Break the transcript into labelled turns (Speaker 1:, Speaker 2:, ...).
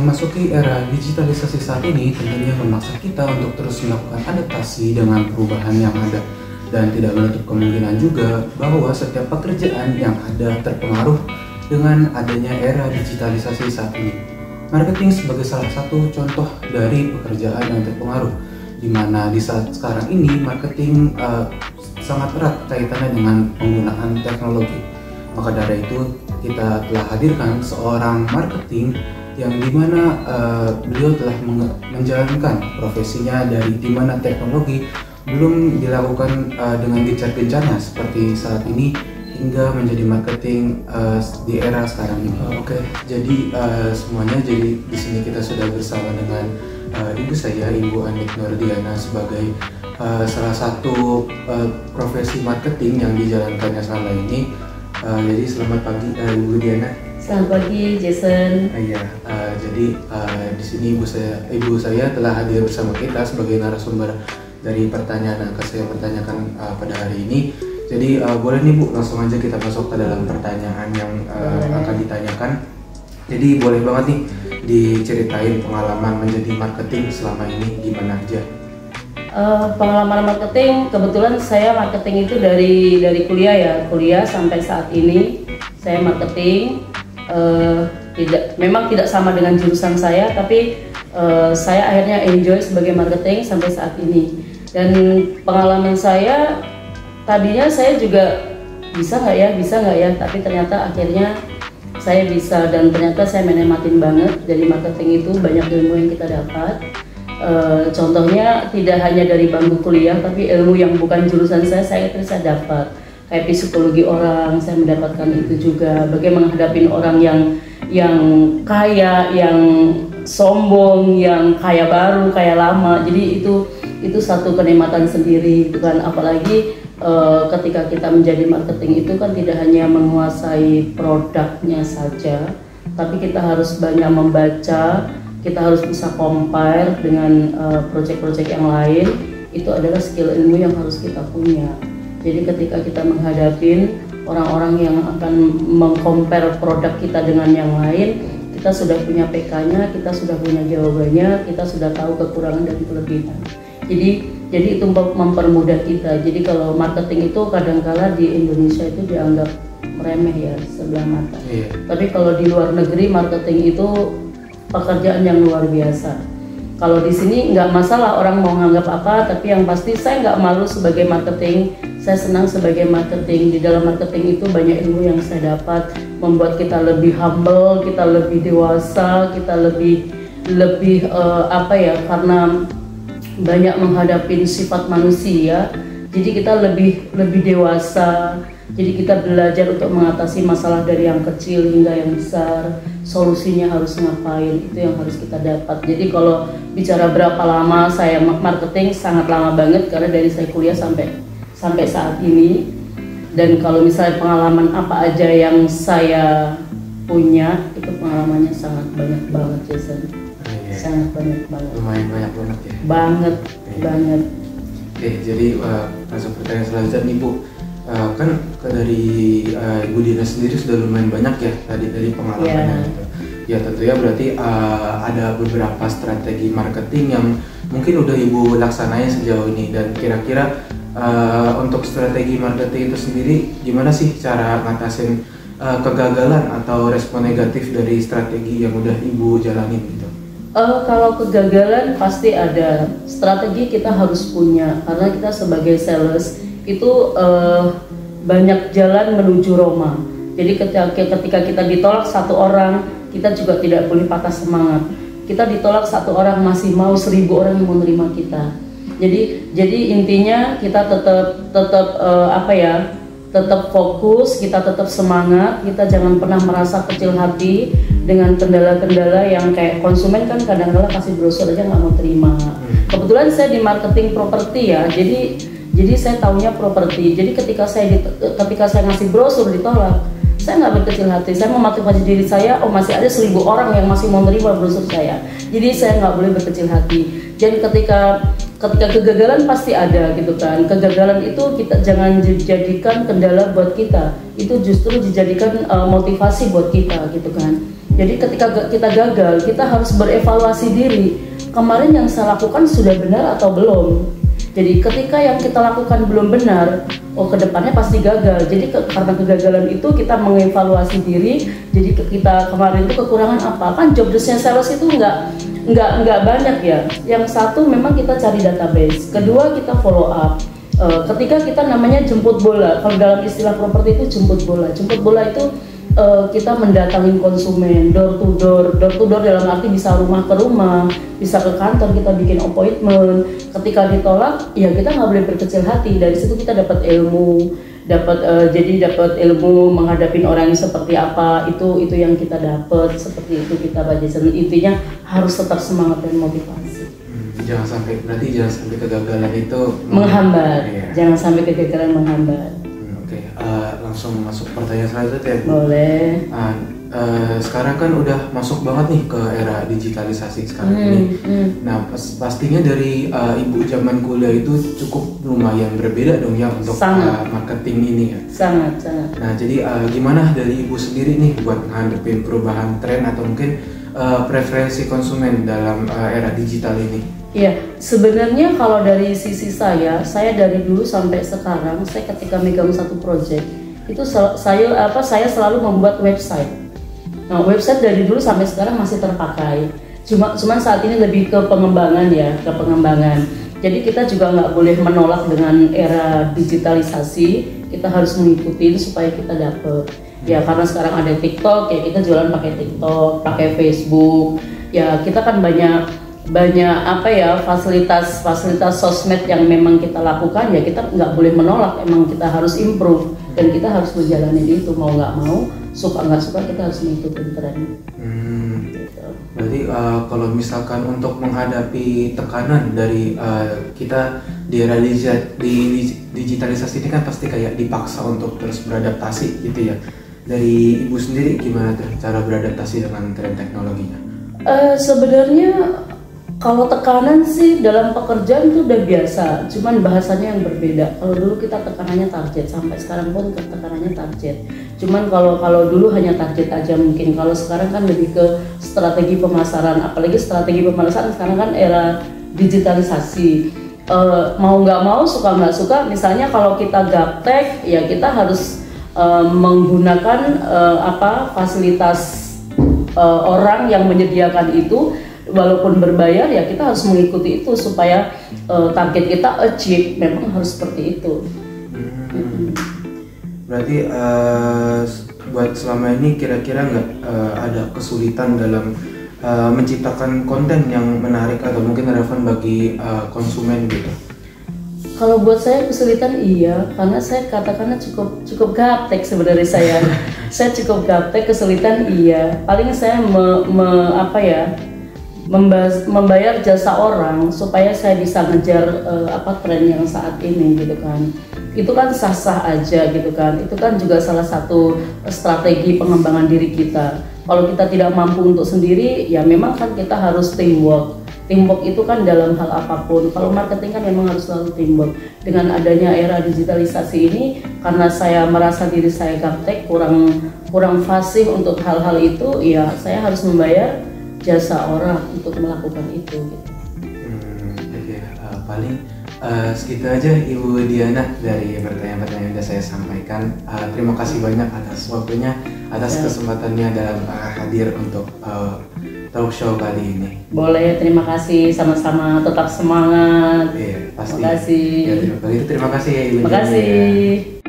Speaker 1: Memasuki era digitalisasi saat ini tentunya memaksa kita untuk terus melakukan adaptasi dengan perubahan yang ada, dan tidak menutup kemungkinan juga bahwa setiap pekerjaan yang ada terpengaruh dengan adanya era digitalisasi saat ini. Marketing sebagai salah satu contoh dari pekerjaan yang terpengaruh, di mana di saat sekarang ini marketing sangat erat kaitannya dengan penggunaan teknologi. Maka dari itu kita telah hadirkan seorang marketing yang dimana beliau telah menjalankan profesinya dari dimana teknologi belum dilakukan dengan gencar-gencarnya seperti saat ini hingga menjadi marketing di era sekarang ini. Oke, jadi semuanya, jadi di sini kita sudah bersama dengan ibu saya, Ibu Anik Nurdiana, sebagai salah satu profesi marketing yang dijalankannya selama ini. Jadi selamat pagi Ibu Diana.
Speaker 2: Selamat pagi, Jason.
Speaker 1: Jadi di sini ibu saya telah hadir bersama kita sebagai narasumber dari pertanyaan yang akan saya pertanyakan pada hari ini. Jadi boleh nih Bu, langsung aja kita masuk ke dalam pertanyaan yang akan ditanyakan. Jadi boleh banget nih diceritain pengalaman menjadi marketing selama ini gimana aja?
Speaker 2: Pengalaman marketing, kebetulan saya marketing itu dari kuliah sampai saat ini saya marketing. Memang tidak sama dengan jurusan saya, tapi saya akhirnya enjoy sebagai marketing sampai saat ini. Dan pengalaman saya tadinya saya juga bisa nggak ya, tapi ternyata akhirnya saya bisa, dan ternyata saya menikmatin banget. Dari marketing itu banyak ilmu yang kita dapat. Contohnya tidak hanya dari bangku kuliah, tapi ilmu yang bukan jurusan saya dapat. Kayak psikologi orang, saya mendapatkan itu juga. Bagaimana menghadapi orang yang kaya, yang sombong, yang kaya baru, kaya lama. Jadi itu satu kenikmatan sendiri, gitu kan. Apalagi ketika kita menjadi marketing itu kan tidak hanya menguasai produknya saja, tapi kita harus banyak membaca, kita harus bisa compare dengan project-project yang lain. Itu adalah skill ilmu yang harus kita punya. Jadi ketika kita menghadapi orang-orang yang akan meng-compare produk kita dengan yang lain, kita sudah punya PK-nya, kita sudah punya jawabannya, kita sudah tahu kekurangan dan kelebihan. Jadi itu mempermudah kita. Jadi kalau marketing itu kadang-kala di Indonesia itu dianggap remeh ya, sebelah mata. Tapi kalau di luar negeri marketing itu pekerjaan yang luar biasa. Kalau di sini nggak masalah orang mau nganggap apa, tapi yang pasti saya nggak malu sebagai marketing. Saya senang sebagai marketing. Di dalam marketing itu banyak ilmu yang saya dapat, membuat kita lebih humble, kita lebih dewasa, kita lebih karena banyak menghadapi sifat manusia. Jadi kita lebih dewasa. Jadi kita belajar untuk mengatasi masalah dari yang kecil hingga yang besar. Solusinya harus ngapain, itu yang harus kita dapat. Jadi kalau bicara berapa lama saya marketing, sangat lama banget, karena dari saya kuliah sampai saat ini. Dan kalau misalnya pengalaman apa aja yang saya punya, itu pengalamannya sangat banyak banget, Jason. Sangat banyak banget.
Speaker 1: Lumayan banyak banget ya?
Speaker 2: Banget.
Speaker 1: Oke, jadi langsung pertanyaan selanjutnya nih Bu. Kan dari Ibu Dina sendiri sudah lumayan banyak ya tadi dari pengalamannya gitu. Ya tentunya berarti ada beberapa strategi marketing yang mungkin udah Ibu laksanain sejauh ini, dan kira-kira untuk strategi marketing itu sendiri gimana sih cara ngatasin kegagalan atau respon negatif dari strategi yang udah Ibu jalanin gitu?
Speaker 2: Kalau kegagalan pasti ada. Strategi kita harus punya, karena kita sebagai sales itu banyak jalan menuju Roma. Jadi ketika kita ditolak satu orang, kita juga tidak boleh patah semangat. Kita ditolak satu orang, masih mau 1000 orang yang menerima kita. Jadi intinya kita tetap fokus, kita tetap semangat, kita jangan pernah merasa kecil hati dengan kendala-kendala yang kayak konsumen kan kadang-kadang kasih brosur aja nggak mau terima. Kebetulan saya di marketing properti ya, jadi saya tahunya properti. Jadi ketika saya ngasih brosur ditolak, saya nggak berkecil hati. Saya memotivasi diri saya, masih ada 1000 orang yang masih mau menerima brosur saya. Jadi saya nggak boleh berkecil hati. Dan ketika kegagalan pasti ada gitu kan. Kegagalan itu kita jangan dijadikan kendala buat kita. Itu justru dijadikan motivasi buat kita gitu kan. Jadi ketika kita gagal, kita harus berevaluasi diri. Kemarin yang saya lakukan sudah benar atau belum? Jadi ketika yang kita lakukan belum benar, oh kedepannya pasti gagal. Jadi karena kegagalan itu kita mengevaluasi diri. Jadi kita kemarin itu kekurangan apa? Kan job desk-nya sales itu nggak banyak ya. Yang satu memang kita cari database. Kedua kita follow up. Ketika kita namanya jemput bola. Kalau dalam istilah properti itu jemput bola. Jemput bola itu kita mendatangi konsumen door to door dalam arti bisa rumah ke rumah, bisa ke kantor, kita bikin appointment. Ketika ditolak, ya kita nggak boleh berkecil hati. Dari situ kita dapat ilmu, dapat ilmu menghadapi orang yang seperti apa. Itu yang kita dapat, seperti itu kita baca. Intinya harus tetap semangat dan motivasi.
Speaker 1: Jangan sampai kegagalan itu
Speaker 2: menghambat.
Speaker 1: Ya.
Speaker 2: Jangan sampai kegagalan menghambat.
Speaker 1: Langsung masuk pertanyaan selanjutnya.
Speaker 2: Boleh.
Speaker 1: Sekarang kan udah masuk banget nih ke era digitalisasi sekarang ini. Nah, pastinya dari ibu zaman kuliah itu cukup lumayan berbeda dong ya untuk marketing ini ya.
Speaker 2: Sangat.
Speaker 1: Nah, jadi gimana dari ibu sendiri nih buat ngadepin perubahan tren atau mungkin preferensi konsumen dalam era digital ini?
Speaker 2: Iya, sebenarnya kalau dari sisi saya dari dulu sampai sekarang, saya ketika megang satu project itu saya selalu membuat website. Nah, website dari dulu sampai sekarang masih terpakai. Cuman saat ini lebih ke pengembangan ya, Jadi kita juga nggak boleh menolak dengan era digitalisasi. Kita harus mengikuti supaya kita dapet. Ya karena sekarang ada TikTok, ya kita jualan pakai TikTok, pakai Facebook. Ya kita kan banyak fasilitas sosmed yang memang kita lakukan, ya kita nggak boleh menolak, emang kita harus improve dan kita harus menjalani itu, mau nggak mau, suka nggak suka kita harus mengikuti tren. Gitu.
Speaker 1: Berarti kalau misalkan untuk menghadapi tekanan dari kita di era digitalisasi ini kan pasti kayak dipaksa untuk terus beradaptasi gitu ya. Dari ibu sendiri gimana cara beradaptasi dengan tren teknologinya?
Speaker 2: Sebenarnya kalau tekanan sih dalam pekerjaan itu udah biasa, cuman bahasanya yang berbeda. Kalau dulu kita tekanannya target, sampai sekarang pun tekanannya target. Cuman kalau dulu hanya target aja mungkin. Kalau sekarang kan lebih ke strategi pemasaran, apalagi strategi pemasaran sekarang kan era digitalisasi. Mau nggak mau, suka nggak suka, misalnya kalau kita gaptek, ya kita harus menggunakan fasilitas orang yang menyediakan itu. Walaupun berbayar, ya kita harus mengikuti itu supaya target kita achieve, memang harus seperti itu.
Speaker 1: Berarti buat selama ini kira-kira nggak ada kesulitan dalam menciptakan konten yang menarik atau mungkin relevan bagi konsumen gitu?
Speaker 2: Kalau buat saya kesulitan iya, karena saya katakannya cukup gaptek sebenarnya saya. Saya cukup gaptek, kesulitan iya. Paling saya membayar jasa orang supaya saya bisa ngejar tren yang saat ini gitu kan. Itu kan sah-sah aja gitu kan. Itu kan juga salah satu strategi pengembangan diri kita. Kalau kita tidak mampu untuk sendiri, ya memang kan kita harus teamwork. Teamwork itu kan dalam hal apapun. Kalau marketing kan memang harus selalu teamwork. Dengan adanya era digitalisasi ini, karena saya merasa diri saya gaptek, kurang fasih untuk hal-hal itu, ya saya harus membayar jasa orang untuk melakukan itu gitu.
Speaker 1: Paling segitu aja Ibu Diana dari pertanyaan-pertanyaan yang sudah saya sampaikan. Terima kasih banyak atas waktunya, atas kesempatannya dalam hadir untuk talk show kali ini.
Speaker 2: Boleh, terima kasih, sama-sama, tetap semangat.
Speaker 1: Iya, pasti.
Speaker 2: Terima kasih.
Speaker 1: Ya, terima kasih ya Ibu
Speaker 2: Terima kasih.